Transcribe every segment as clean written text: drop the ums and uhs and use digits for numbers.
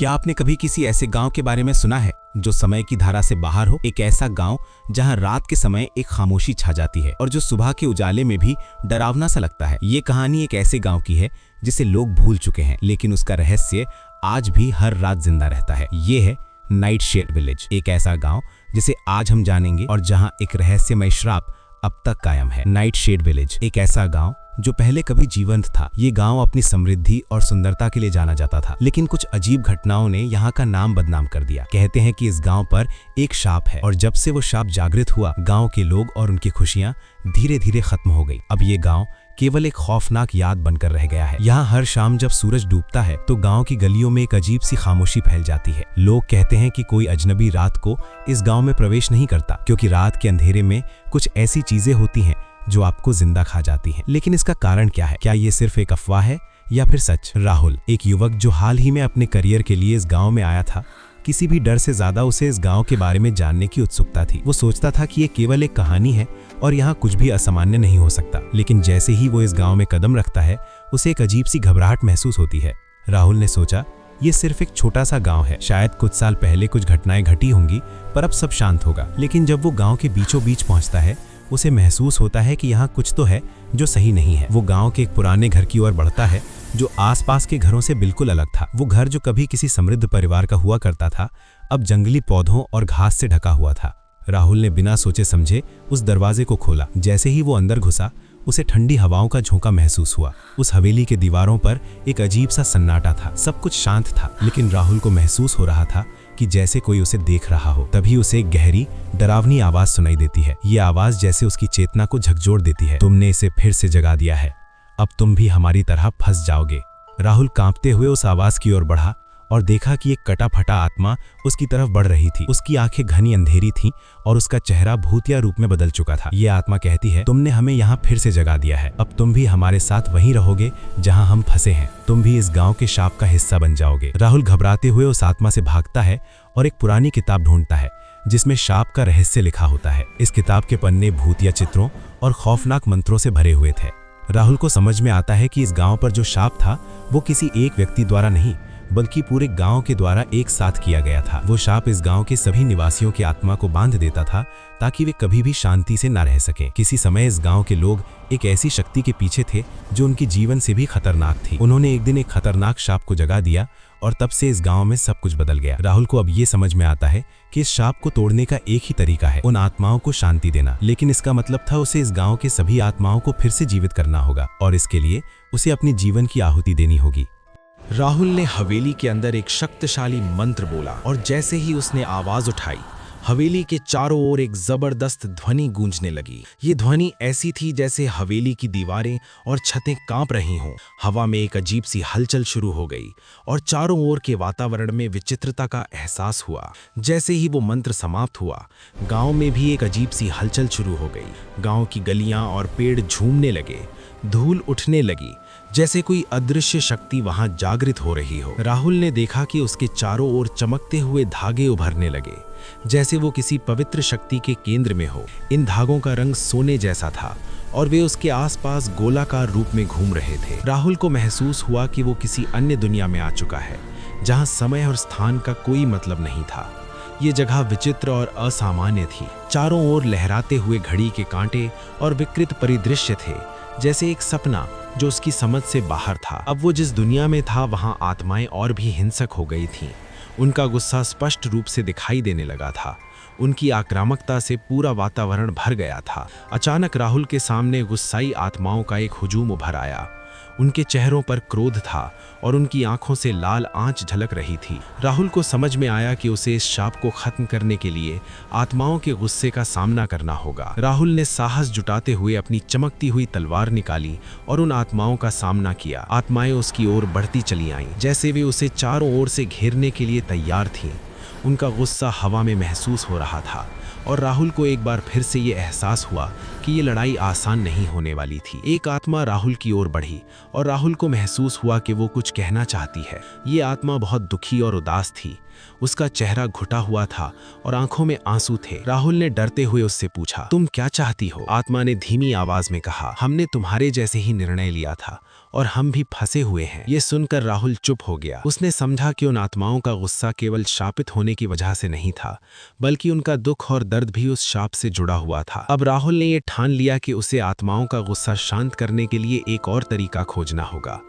क्या आपने कभी किसी ऐसे गांव के बारे में सुना है जो समय की धारा से बाहर हो? एक ऐसा गांव जहां रात के समय एक खामोशी छा जाती है और जो सुबह के उजाले में भी डरावना सा लगता है। ये कहानी एक ऐसे गांव की है जिसे लोग भूल चुके हैं, लेकिन उसका रहस्य आज भी हर रात जिंदा रहता है। ये है नाइट शेड विलेज, एक ऐसा गांव जिसे आज हम जानेंगे और जहां एक रहस्यमय श्राप अब तक कायम है। नाइट शेड विलेज एक ऐसा गांव जो पहले कभी जीवंत था। ये गांव अपनी समृद्धि और सुंदरता के लिए जाना जाता था, लेकिन कुछ अजीब घटनाओं ने यहाँ का नाम बदनाम कर दिया। कहते हैं कि इस गांव पर एक शाप है और जब से वो शाप जागृत हुआ, गांव के लोग और उनकी खुशियां धीरे धीरे खत्म हो गई। अब ये गांव केवल एक खौफनाक याद बनकर रह गया है। यहाँ हर शाम जब सूरज डूबता है तो गांव की गलियों में एक अजीब सी खामोशी फैल जाती है। लोग कहते हैं कि कोई अजनबी रात को इस गांव में प्रवेश नहीं करता, क्योंकि रात के अंधेरे में कुछ ऐसी चीजें होती हैं जो आपको जिंदा खा जाती हैं। लेकिन इसका कारण क्या है? क्या ये सिर्फ एक अफवाह है या फिर सच? राहुल, एक युवक जो हाल ही में अपने करियर के लिए इस गांव में आया था, किसी भी डर से ज्यादा उसे इस गांव के बारे में जानने की उत्सुकता थी। वो सोचता था कि ये केवल एक कहानी है और यहाँ कुछ भी असामान्य नहीं हो सकता। लेकिन जैसे ही वो इस गांव में कदम रखता है, उसे एक अजीब सी घबराहट महसूस होती है। राहुल ने सोचा, ये सिर्फ एक छोटा सा गांव है, शायद कुछ साल पहले कुछ घटनाएं घटी होंगी, पर अब सब शांत होगा। लेकिन जब वो गांव के बीचों बीच पहुंचता है, उसे महसूस होता है कि यहाँ कुछ तो है जो सही नहीं है। वो गांव के एक पुराने घर की ओर बढ़ता है जो आसपास के घरों से बिल्कुल अलग था। वो घर जो कभी किसी समृद्ध परिवार का हुआ करता था, अब जंगली पौधों और घास से ढका हुआ था। राहुल ने बिना सोचे समझे उस दरवाजे को खोला। जैसे ही वो अंदर घुसा, उसे ठंडी हवाओं का झोंका महसूस हुआ। उस हवेली के दीवारों पर एक अजीब सा सन्नाटा था। सब कुछ शांत था, लेकिन राहुल को महसूस हो रहा था कि जैसे कोई उसे देख रहा हो। तभी उसे एक गहरी डरावनी आवाज सुनाई देती है। ये आवाज जैसे उसकी चेतना को झकझोर देती है। तुमने इसे फिर से जगा दिया है, अब तुम भी हमारी तरह फंस जाओगे। राहुल कांपते हुए उस आवाज की ओर बढ़ा और देखा कि एक कटा फटा आत्मा उसकी तरफ बढ़ रही थी। उसकी आंखें घनी अंधेरी थीं और उसका चेहरा भूतिया रूप में बदल चुका था। ये आत्मा कहती है, तुमने हमें यहाँ फिर से जगा दिया है, अब तुम भी हमारे साथ वहीं रहोगे जहाँ हम फंसे हैं। तुम भी इस गांव के शाप का हिस्सा बन जाओगे। राहुल घबराते हुए उस आत्मा से भागता है और एक पुरानी किताब ढूंढता है जिसमें शाप का रहस्य लिखा होता है। इस किताब के पन्ने भूतिया चित्रों और खौफनाक मंत्रों से भरे हुए थे। राहुल को समझ में आता है कि इस गांव पर जो शाप था वो किसी एक व्यक्ति द्वारा नहीं, बल्कि पूरे गांव के द्वारा एक साथ किया गया था। वो शाप इस गांव के सभी निवासियों की आत्मा को बांध देता था ताकि वे कभी भी शांति से न रह सकें। किसी समय इस गांव के लोग एक ऐसी शक्ति के पीछे थे जो उनके जीवन से भी खतरनाक थी। उन्होंने एक दिन एक खतरनाक शाप को जगा दिया और तब से इस गांव में सब कुछ बदल गया। राहुल को अब ये समझ में आता है कि इस शाप को तोड़ने का एक ही तरीका है, उन आत्माओं को शांति देना। लेकिन इसका मतलब था उसे इस गांव के सभी आत्माओं को फिर से जीवित करना होगा और इसके लिए उसे अपनी जीवन की आहुति देनी होगी। राहुल ने हवेली के अंदर एक शक्तिशाली मंत्र बोला और जैसे ही उसने आवाज उठाई, हवेली के चारों ओर एक जबरदस्त ध्वनि गूंजने लगी। ये ध्वनि ऐसी थी जैसे हवेली की दीवारें और छतें कांप रही हों। हवा में एक अजीब सी हलचल शुरू हो गई और चारों ओर के वातावरण में विचित्रता का एहसास हुआ। जैसे ही वो मंत्र समाप्त हुआ, गांव में भी एक अजीब सी हलचल शुरू हो गई। गांव की गलियां और पेड़ झूमने लगे, धूल उठने लगी, जैसे कोई अदृश्य शक्ति वहां जागृत हो रही हो। राहुल ने देखा कि उसके चारों ओर चमकते हुए धागे उभरने लगे, जैसे वो किसी पवित्र शक्ति के केंद्र में हो। इन धागों का रंग सोने जैसा था और वे उसके आसपास गोलाकार रूप में घूम रहे थे। राहुल को महसूस हुआ कि वो किसी अन्य दुनिया में आ चुका है, जहां समय और स्थान का कोई मतलब नहीं था। ये जगह विचित्र और असामान्य थी। चारों ओर लहराते हुए घड़ी के कांटे और विकृत परिदृश्य थे, जैसे एक सपना जो उसकी समझ से बाहर था। अब वो जिस दुनिया में था वहां आत्माएं और भी हिंसक हो गई थीं। उनका गुस्सा स्पष्ट रूप से दिखाई देने लगा था। उनकी आक्रामकता से पूरा वातावरण भर गया था। अचानक राहुल के सामने गुस्साई आत्माओं का एक हुजूम उभर आया। उनके चेहरों पर क्रोध था और उनकी आंखों से लाल आंच झलक रही थी। राहुल को समझ में आया कि उसे इस शाप को खत्म करने के लिए आत्माओं के गुस्से का सामना करना होगा। राहुल ने साहस जुटाते हुए अपनी चमकती हुई तलवार निकाली और उन आत्माओं का सामना किया। आत्माएं उसकी ओर बढ़ती चली आईं, जैसे वे उसे चारों ओर से घेरने के लिए तैयार थीं। उनका गुस्सा हवा में महसूस हो रहा था और राहुल को एक बार फिर से ये एहसास हुआ कि ये लड़ाई आसान नहीं होने वाली थी। एक आत्मा राहुल की ओर बढ़ी और राहुल को महसूस हुआ कि वो कुछ कहना चाहती है। ये आत्मा बहुत दुखी और उदास थी। उसका चेहरा घुटा हुआ था और आंखों में आंसू थे। राहुल ने डरते हुए उससे पूछा, तुम क्या चाहती हो? आत्मा ने धीमी आवाज में कहा, हमने तुम्हारे जैसे ही निर्णय लिया था और हम भी फंसे हुए हैं। ये सुनकर राहुल चुप हो गया। उसने समझा कि उन आत्माओं का गुस्सा केवल शापित होने की वजह से नहीं था, बल्कि उनका दुख और दर्द भी उस शाप से जुड़ा हुआ था। अब राहुल ने ये ठान लिया कि उसे आत्माओं का गुस्सा शांत करने के लिए एक और तरीका खोजना होगा।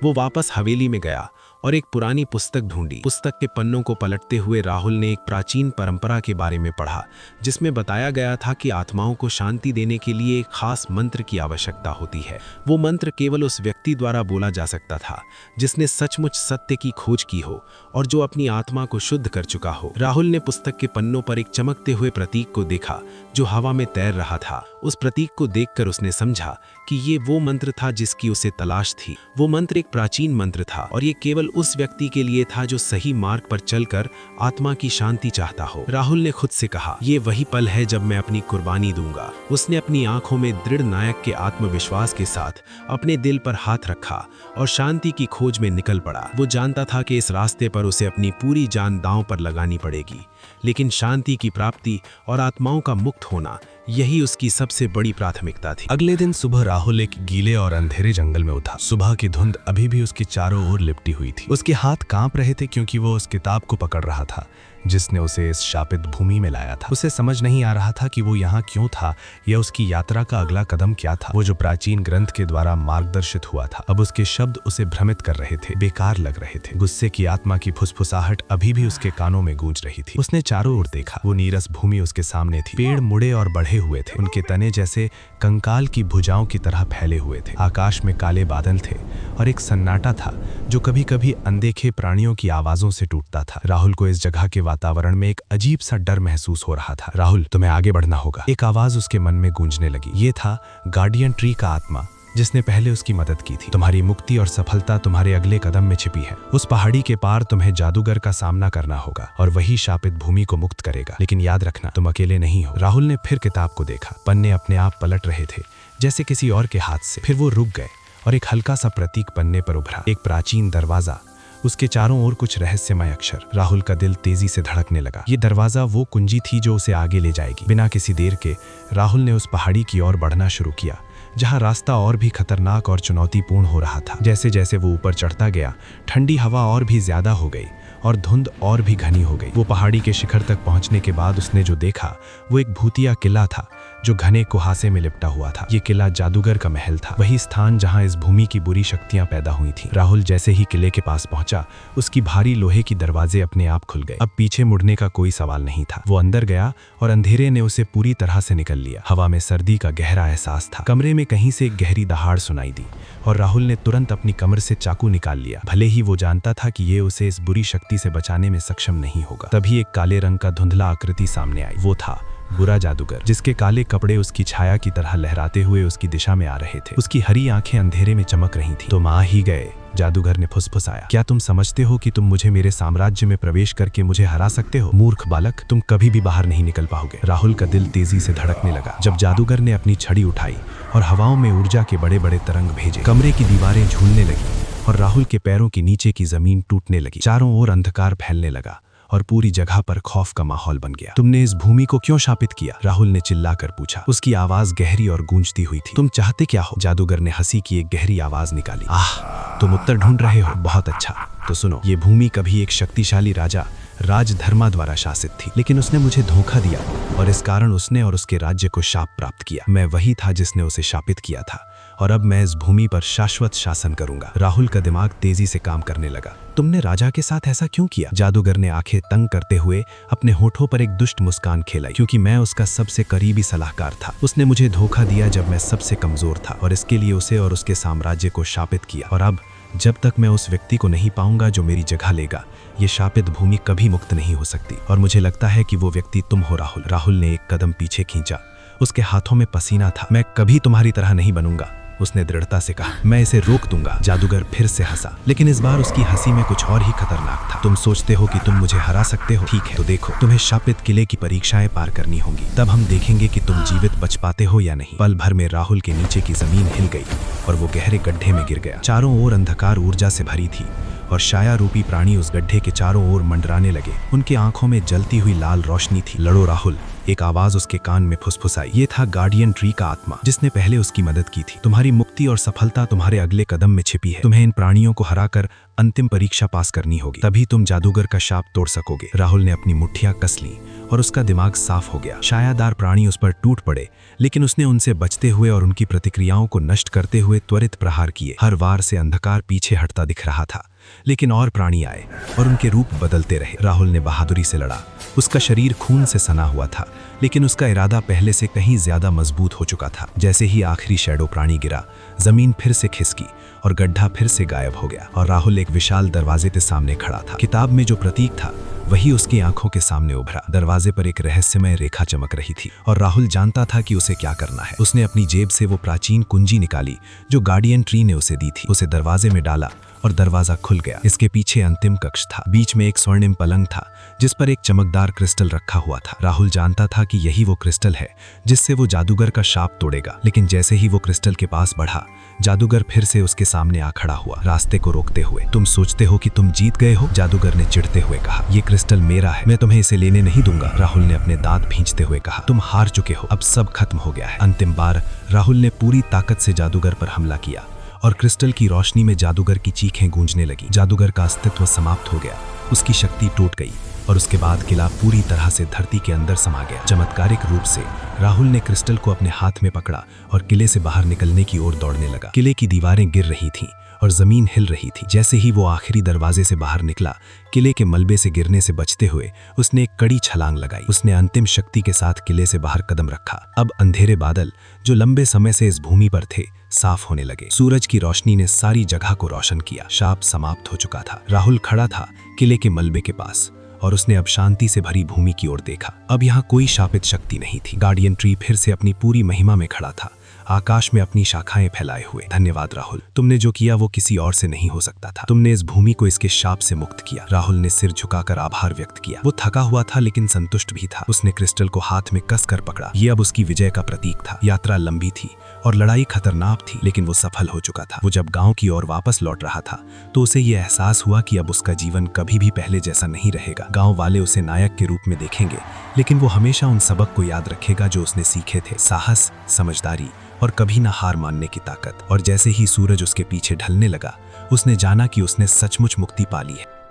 वो वापस हवेली में गया और एक पुरानी पुस्तक ढूंढी। पुस्तक के पन्नों को पलटते हुए राहुल ने एक प्राचीन परंपरा के बारे में पढ़ा, जिसमें बताया गया था कि आत्माओं को शांति देने के लिए एक खास मंत्र की आवश्यकता होती है। वो मंत्र केवल उस व्यक्ति द्वारा बोला जा सकता था जिसने सचमुच सत्य की खोज की हो और जो अपनी आत्मा को शुद्ध कर चुका हो। राहुल ने पुस्तक के पन्नों पर एक चमकते हुए प्रतीक को देखा जो हवा में तैर रहा था। उस प्रतीक को देखकर उसने समझा कि ये वो मंत्र था जिसकी उसे तलाश थी। वो मंत्र एक प्राचीन मंत्र था और ये केवल उस व्यक्ति के लिए था जो सही मार्ग पर चलकर आत्मा की शांति चाहता हो। राहुल ने खुद से कहा, ये वही पल है जब मैं अपनी कुर्बानी दूंगा। उसने अपनी आंखों में दृढ़ नायक के आत्मविश्वास के साथ अपने दिल पर हाथ रखा और शांति की खोज में निकल पड़ा। वो जानता था कि इस रास्ते पर उसे अपनी पूरी जान दांव पर लगानी पड़ेगी, लेकिन शांति की प्राप्ति और आत्माओं का मुक्त होना, यही उसकी सबसे बड़ी प्राथमिकता थी। अगले दिन सुबह राहुल एक गीले और अंधेरे जंगल में उठा। सुबह की धुंध अभी भी उसके चारों ओर लिपटी हुई थी। उसके हाथ कांप रहे थे क्योंकि वो उस किताब को पकड़ रहा था जिसने उसे इस शापित भूमि में लाया था। उसे समझ नहीं आ रहा था कि वो यहाँ क्यों था या उसकी यात्रा का अगला कदम क्या था। वो जो प्राचीन ग्रंथ के द्वारा मार्गदर्शित हुआ था, अब उसके शब्द उसे भ्रमित कर रहे थे, बेकार लग रहे थे। गुस्से की आत्मा की फुसफुसाहट अभी भी उसके कानों में गूंज रही थी। उसने चारों ओर देखा। वो नीरस भूमि उसके सामने थी। पेड़ मुड़े और बढ़े हुए थे, उनके तने जैसे कंकाल की भुजाओं की तरह फैले हुए थे। आकाश में काले बादल थे और एक सन्नाटा था जो कभी कभी अनदेखे प्राणियों की आवाजों से टूटता था। राहुल को इस जगह के वातावरण में एक अजीब सा डर महसूस हो रहा था। राहुल, तुम्हें आगे बढ़ना होगा, एक आवाज उसके मन में गूंजने लगी। ये था गार्डियन ट्री का आत्मा जिसने पहले उसकी मदद की थी। तुम्हारी मुक्ति और सफलता तुम्हारे अगले कदम में छिपी है। उस पहाड़ी के पार तुम्हें जादूगर का सामना करना होगा और वही शापित भूमि को मुक्त करेगा। लेकिन याद रखना, तुम अकेले नहीं हो। राहुल ने फिर किताब को देखा। पन्ने अपने आप पलट रहे थे जैसे किसी और के हाथ से। फिर वो रुक गए और एक हल्का सा प्रतीक पन्ने पर उभरा, एक प्राचीन दरवाजा, उसके चारों ओर कुछ रहस्यमय अक्षर। राहुल का दिल तेजी से धड़कने लगा। ये दरवाजा वो कुंजी थी जो उसे आगे ले जाएगी। बिना किसी देर के राहुल ने उस पहाड़ी की ओर बढ़ना शुरू किया जहां रास्ता और भी खतरनाक और चुनौतीपूर्ण हो रहा था। जैसे जैसे वो ऊपर चढ़ता गया, ठंडी हवा और भी ज्यादा हो गई और धुंध और भी घनी हो गई। वो पहाड़ी के शिखर तक पहुंचने के बाद उसने जो देखा वो एक भूतिया किला था जो घने कुहासे में लिपटा हुआ था। ये किला जादूगर का महल था, वही स्थान जहां इस भूमि की बुरी शक्तियां पैदा हुई थीं। राहुल जैसे ही किले के पास पहुंचा, उसकी भारी लोहे की दरवाजे अपने आप खुल गए। अब पीछे मुड़ने का कोई सवाल नहीं था। वो अंदर गया और अंधेरे ने उसे पूरी तरह से निकल लिया। हवा में सर्दी का गहरा एहसास था। कमरे में कहीं से एक गहरी दहाड़ सुनाई दी और राहुल ने तुरंत अपनी कमर से चाकू निकाल लिया। भले ही वो जानता था कि ये उसे इस बुरी शक्ति से बचाने में सक्षम नहीं होगा। तभी एक काले रंग का धुंधला आकृति सामने आई। वो था बुरा जादूगर, जिसके काले कपड़े उसकी छाया की तरह लहराते हुए उसकी दिशा में आ रहे थे। उसकी हरी आंखें अंधेरे में चमक रही थीं। तुम आ ही गए, जादूगर ने फुसफुसाया। क्या तुम समझते हो कि तुम मुझे मेरे साम्राज्य में प्रवेश करके मुझे हरा सकते हो? मूर्ख बालक, तुम कभी भी बाहर नहीं निकल पाओगे। राहुल का दिल तेजी से धड़कने लगा जब जादूगर ने अपनी छड़ी उठाई और हवाओं में ऊर्जा के बड़े बड़े तरंग भेजे। कमरे की दीवारें झूलने लगी और राहुल के पैरों के नीचे की जमीन टूटने लगी। चारों ओर अंधकार फैलने लगा और पूरी जगह पर खौफ का माहौल बन गया। तुमने इस भूमि को क्यों शापित किया? राहुल ने चिल्लाकर पूछा। उसकी आवाज गहरी और गूंजती हुई थी। तुम चाहते क्या हो? जादूगर ने हंसी की एक गहरी आवाज निकाली। आह, तुम उत्तर ढूंढ रहे हो? बहुत अच्छा, तो सुनो। ये भूमि कभी एक शक्तिशाली राजा राजधर्मा द्वारा शासित थी, लेकिन उसने मुझे धोखा दिया और इस कारण उसने और उसके राज्य को शाप प्राप्त किया। मैं वही था जिसने उसे शापित किया था और अब मैं इस भूमि पर शाश्वत शासन करूंगा। राहुल का दिमाग तेजी से काम करने लगा। तुमने राजा के साथ ऐसा क्यों किया? जादूगर ने आंखें तंग करते हुए अपने होठों पर एक दुष्ट मुस्कान खेलाई। क्योंकि मैं उसका सबसे करीबी सलाहकार था। उसने मुझे धोखा दिया जब मैं सबसे कमजोर था और इसके लिए उसे और उसके साम्राज्य को शापित किया। और अब जब तक मैं उस व्यक्ति को नहीं पाऊंगा जो मेरी जगह लेगा, ये शापित भूमि कभी मुक्त नहीं हो सकती। और मुझे लगता है कि वो व्यक्ति तुम हो राहुल। राहुल ने एक कदम पीछे खींचा। उसके हाथों में पसीना था। मैं कभी तुम्हारी तरह नहीं बनूंगा, उसने दृढ़ता से कहा। मैं इसे रोक दूंगा। जादूगर फिर से हंसा, लेकिन इस बार उसकी हंसी में कुछ और ही खतरनाक था। तुम सोचते हो कि तुम मुझे हरा सकते हो? ठीक है, तो देखो, तुम्हें शापित किले की परीक्षाएं पार करनी होंगी, तब हम देखेंगे कि तुम जीवित बच पाते हो या नहीं। पल भर में राहुल के नीचे की जमीन हिल गई और वो गहरे गड्ढे में गिर गया। चारों ओर अंधकार ऊर्जा से भरी थी और शाया रूपी प्राणी उस गड्ढे के चारों ओर मंडराने लगे। उनकी आंखों में जलती हुई लाल रोशनी थी। लड़ो राहुल, एक आवाज उसके कान में फुसफुसाई। ये था गार्डियन ट्री का आत्मा जिसने पहले उसकी मदद की थी। तुम्हारी मुक्ति मुक्ति और सफलता तुम्हारे अगले कदम में छिपी है। तुम्हें इन प्राणियों को हराकर अंतिम परीक्षा पास करनी होगी, तभी तुम जादूगर का शाप तोड़ सकोगे। राहुल ने अपनी मुट्ठियां कस ली और उसका दिमाग साफ हो गया। शायादार प्राणी उस पर टूट पड़े, लेकिन उसने उनसे बचते हुए और उनकी प्रतिक्रियाओं को नष्ट करते हुए त्वरित प्रहार किए। हर वार से अंधकार पीछे हटता दिख रहा था, लेकिन और प्राणी आए और उनके रूप बदलते रहे। राहुल ने बहादुरी से लड़ा। उसका शरीर खून से सना हुआ था, लेकिन उसका इरादा पहले से कहीं ज्यादा मजबूत हो चुका था। जैसे ही आखिरी शैडो प्राणी गिरा, जमीन फिर से खिसकी और गड्ढा फिर से गायब हो गया और राहुल एक विशाल दरवाजे के सामने खड़ा था। किताब में जो प्रतीक था वही उसकी आंखों के सामने उभरा। दरवाजे पर एक रहस्यमय रेखा चमक रही थी और राहुल जानता था कि उसे क्या करना है। उसने अपनी जेब से वो प्राचीन कुंजी निकाली जो गार्डियन ट्री ने उसे दी थी। उसे दरवाजे में डाला और दरवाजा खुल गया। इसके पीछे अंतिम कक्ष था। बीच में एक स्वर्णिम पलंग था जिस पर एक चमकदार क्रिस्टल रखा हुआ था। राहुल जानता था कि यही वो क्रिस्टल है जिससे वो जादूगर का शाप तोड़ेगा, लेकिन जैसे ही वो क्रिस्टल के पास बढ़ा, जादूगर फिर से उसके सामने आ खड़ा हुआ, रास्ते को रोकते हुए। तुम सोचते हो कि तुम जीत गए हो? जादूगर ने चिढ़ते हुए कहा। ये क्रिस्टल मेरा है, मैं तुम्हें इसे लेने नहीं दूंगा। राहुल ने अपने दांत भींचते हुए कहा। तुम हार चुके हो, अब सब खत्म हो गया है। अंतिम बार राहुल ने पूरी ताकत से जादूगर पर हमला किया और क्रिस्टल की रोशनी में जादूगर की चीखें गूंजने लगी। जादूगर का अस्तित्व समाप्त हो गया, उसकी शक्ति टूट गई और उसके बाद किला पूरी तरह से धरती के अंदर समा गया। चमत्कारिक रूप से राहुल ने क्रिस्टल को अपने हाथ में पकड़ा और किले से बाहर निकलने की ओर दौड़ने लगा। किले की दीवारें गिर रही थीं और जमीन हिल रही थी। जैसे ही वो आखिरी दरवाजे से बाहर निकला, किले के मलबे से गिरने से बचते हुए उसने एक कड़ी छलांग लगाई। उसने अंतिम शक्ति के साथ किले से बाहर कदम रखा। अब अंधेरे बादल जो लंबे समय से इस भूमि पर थे साफ होने लगे। सूरज की रोशनी ने सारी जगह को रोशन किया। शाप समाप्त हो चुका था। राहुल खड़ा था किले के मलबे के पास और उसने अब शांति से भरी भूमि की ओर देखा। अब यहाँ कोई शापित शक्ति नहीं थी। गार्डियन ट्री फिर से अपनी पूरी महिमा में खड़ा था, आकाश में अपनी शाखाएं फैलाए हुए। धन्यवाद राहुल, तुमने जो किया वो किसी और से नहीं हो सकता था। तुमने इस भूमि को इसके शाप से मुक्त किया। राहुल ने सिर झुकाकर आभार व्यक्त किया। वो थका हुआ था लेकिन संतुष्ट भी था। उसने क्रिस्टल को हाथ में कसकर पकड़ा। ये अब उसकी विजय का प्रतीक था। यात्रा लंबी थी और लड़ाई खतरनाक थी, लेकिन वो सफल हो चुका था। वो जब गांव की ओर वापस लौट रहा था तो उसे ये एहसास हुआ कि अब उसका जीवन कभी भी पहले जैसा नहीं रहेगा। गांव वाले उसे नायक के रूप में देखेंगे, लेकिन वो हमेशा उन सबक को याद रखेगा जो उसने सीखे थे। साहस, समझदारी और कभी ना हार मानने की ताकत। और जैसे ही सूरज उसके पीछे ढलने लगा, उसने जाना कि उसने सचमुच मुक्ति पा ली है।